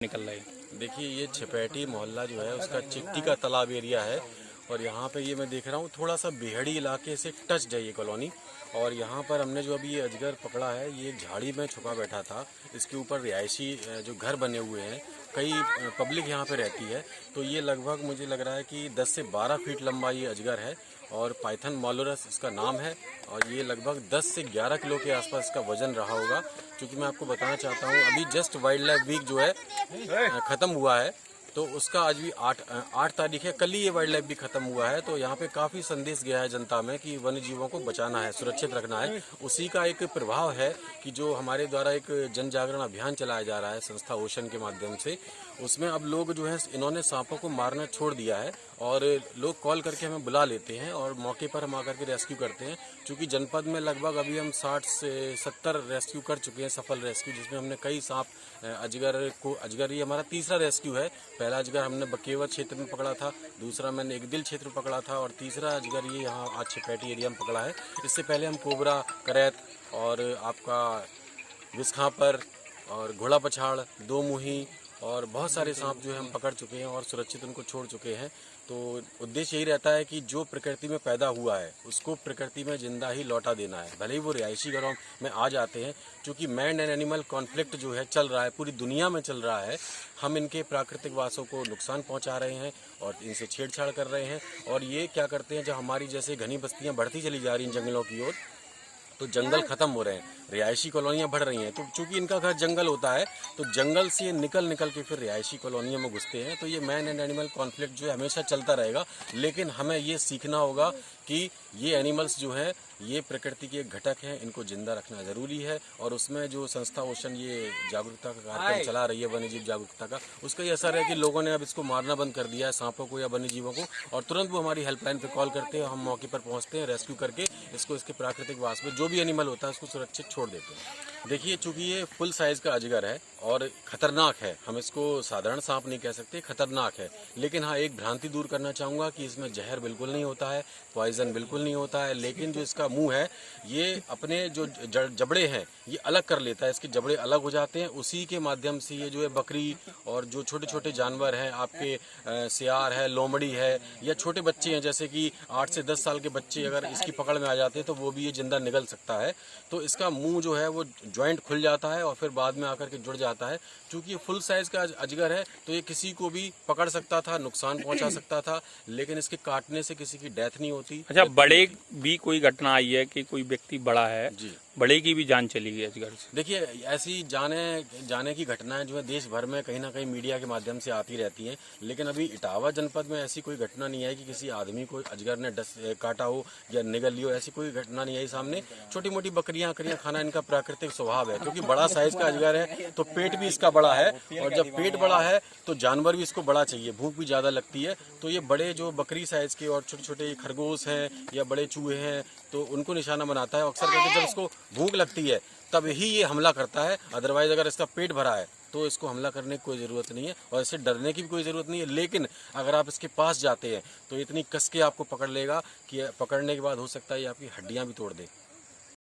निकल रहा है। देखिए, ये छपेटी मोहल्ला जो है उसका चिट्टी का तालाब एरिया है और यहाँ पे ये मैं देख रहा हूँ थोड़ा सा बेहड़ी इलाके से टच है ये कॉलोनी। और यहाँ पर हमने जो अभी ये अजगर पकड़ा है ये एक झाड़ी में छुपा बैठा था। इसके ऊपर रिहायशी जो घर बने हुए हैं, कई पब्लिक यहाँ पे रहती है। तो ये लगभग मुझे लग रहा है कि 10 से 12 फीट लंबा ये अजगर है और पाइथन मॉलरस इसका नाम है। और ये लगभग 10 से 11 किलो के आसपास इसका वजन रहा होगा। क्योंकि मैं आपको बताना चाहता हूँ अभी जस्ट वाइल्ड लाइफ वीक जो है ख़त्म हुआ है, तो उसका आज भी 8 तारीख है, कल ही ये वाइल्ड लाइफ भी खत्म हुआ है। तो यहाँ पे काफ़ी संदेश गया है जनता में कि वन्य जीवों को बचाना है, सुरक्षित रखना है। उसी का एक प्रभाव है कि जो हमारे द्वारा एक जन जागरण अभियान चलाया जा रहा है संस्था ओशन के माध्यम से, उसमें अब लोग जो है इन्होंने सांपों को मारना छोड़ दिया है और लोग कॉल करके हमें बुला लेते हैं और मौके पर हम आकर के रेस्क्यू करते हैं। क्योंकि जनपद में लगभग अभी हम 60 से 70 रेस्क्यू कर चुके हैं, सफल रेस्क्यू, जिसमें हमने कई सांप अजगर ये हमारा तीसरा रेस्क्यू है। पहला अजगर हमने बकेवर क्षेत्र में पकड़ा था, दूसरा मैंने एकदिल क्षेत्र में पकड़ा था और तीसरा अजगर ये यहाँ आज छपेटी एरिया में पकड़ा है। इससे पहले हम कोबरा, करैत और आपका विस्खापर और घोड़ा पछाड़, दो मुही और बहुत सारे सांप जो है हम पकड़ चुके हैं और सुरक्षित उनको छोड़ चुके हैं। तो उद्देश्य यही रहता है कि जो प्रकृति में पैदा हुआ है उसको प्रकृति में जिंदा ही लौटा देना है, भले ही वो रिहायशी घरों में आ जाते हैं। क्योंकि मैन एंड एनिमल कॉन्फ्लिक्ट जो है चल रहा है, पूरी दुनिया में चल रहा है। हम इनके प्राकृतिक वासों को नुकसान पहुंचा रहे हैं और इनसे छेड़छाड़ कर रहे हैं। और ये क्या करते हैं, जब हमारी जैसे घनी बस्तियां बढ़ती चली जा रही हैं जंगलों की ओर, तो जंगल खत्म हो रहे हैं, रिहायशी कॉलोनियाँ बढ़ रही हैं। तो चूंकि इनका घर जंगल होता है तो जंगल से ये निकल के फिर रिहायशी कॉलोनियों में घुसते हैं। तो ये मैन एंड एनिमल कॉन्फ्लिक्ट जो है हमेशा चलता रहेगा। लेकिन हमें ये सीखना होगा कि ये एनिमल्स जो हैं ये प्रकृति के एक घटक हैं, इनको जिंदा रखना ज़रूरी है। और उसमें जो संस्था ओशन ये जागरूकता का कार्यक्रम चला रही है, वन्य जीव जागरूकता का, उसका ये असर है कि लोगों ने अब इसको मारना बंद कर दिया है, सांपों को या वन्य जीवों को। और तुरंत वो हमारी हेल्पलाइन पर कॉल करते हैं, हम मौके पर पहुँचते हैं, रेस्क्यू करके इसको इसके प्राकृतिक वास में जो भी एनिमल होता है उसको सुरक्षित छोड़ देते हैं। देखिए, चूंकि ये फुल साइज का अजगर है और खतरनाक है, हम इसको साधारण सांप नहीं कह सकते, खतरनाक है। लेकिन हाँ, एक भ्रांति दूर करना चाहूँगा कि इसमें जहर बिल्कुल नहीं होता है, पॉइजन बिल्कुल नहीं होता है। लेकिन जो इसका मुंह है ये अपने जो जबड़े हैं ये अलग कर लेता है, इसके जबड़े अलग हो जाते हैं। उसी के माध्यम से ये जो है बकरी और जो छोटे छोटे जानवर हैं, आपके सियार है, लोमड़ी है, या छोटे बच्चे हैं जैसे कि 8 से 10 साल के बच्चे अगर इसकी पकड़ में आ जाते हैं तो वो भी ये जिंदा निगल सकता है। तो इसका मुंह जो है वो जॉइंट खुल जाता है और फिर बाद में आकर के जुड़ जाता है। क्योंकि ये फुल साइज का अजगर है तो ये किसी को भी पकड़ सकता था, नुकसान पहुंचा सकता था, लेकिन इसके काटने से किसी की डेथ नहीं होती। अच्छा, बड़े भी कोई घटना आई है कि कोई व्यक्ति बड़ा है जी, बड़े की भी जान चली गई अजगर से? देखिए, ऐसी जाने की घटनाएं जो है देश भर में कहीं ना कहीं मीडिया के माध्यम से आती रहती हैं। लेकिन अभी इटावा जनपद में ऐसी कोई घटना नहीं आई कि किसी आदमी को अजगर ने काटा हो या निगल लियो, ऐसी कोई घटना नहीं आई सामने। छोटी मोटी बकरियां खाना इनका प्राकृतिक स्वभाव है। क्योंकि बड़ा साइज का अजगर है तो पेट भी इसका बड़ा है, और जब पेट बड़ा है तो जानवर भी इसको बड़ा चाहिए, भूख भी ज़्यादा लगती है। तो ये बड़े जो बकरी साइज के और छोटे छोटे खरगोश हैं या बड़े चूहे हैं तो उनको निशाना बनाता है। अक्सर करके जब इसको भूख लगती है तब ही ये हमला करता है। अदरवाइज अगर इसका पेट भरा है तो इसको हमला करने की कोई ज़रूरत नहीं है और इससे डरने की भी कोई ज़रूरत नहीं है। लेकिन अगर आप इसके पास जाते हैं तो इतनी कस के आपको पकड़ लेगा कि पकड़ने के बाद हो सकता है ये आपकी हड्डियां भी तोड़ दे।